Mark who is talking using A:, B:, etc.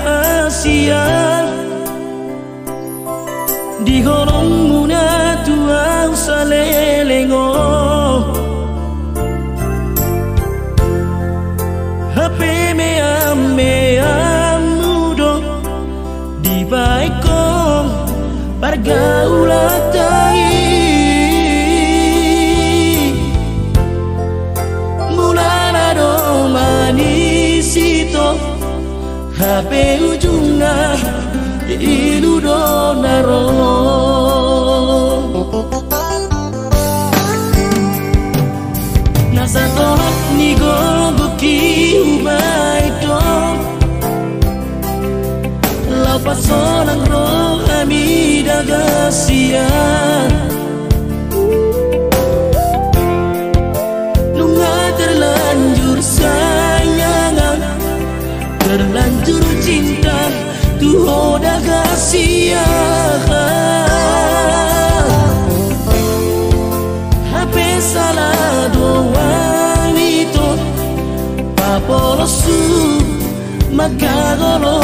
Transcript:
A: asian di golong muna tuang salelengo HP meam mudo di baikong pergaulatai mulana do manisito HP ujungna ilu do naro nasa tolak ni gogoki umay dong lapas sonang roh amida gasia nunga terlanjur sayangan terlanjur cinta tuh daga sia HP salah doang itu papolosu magagolo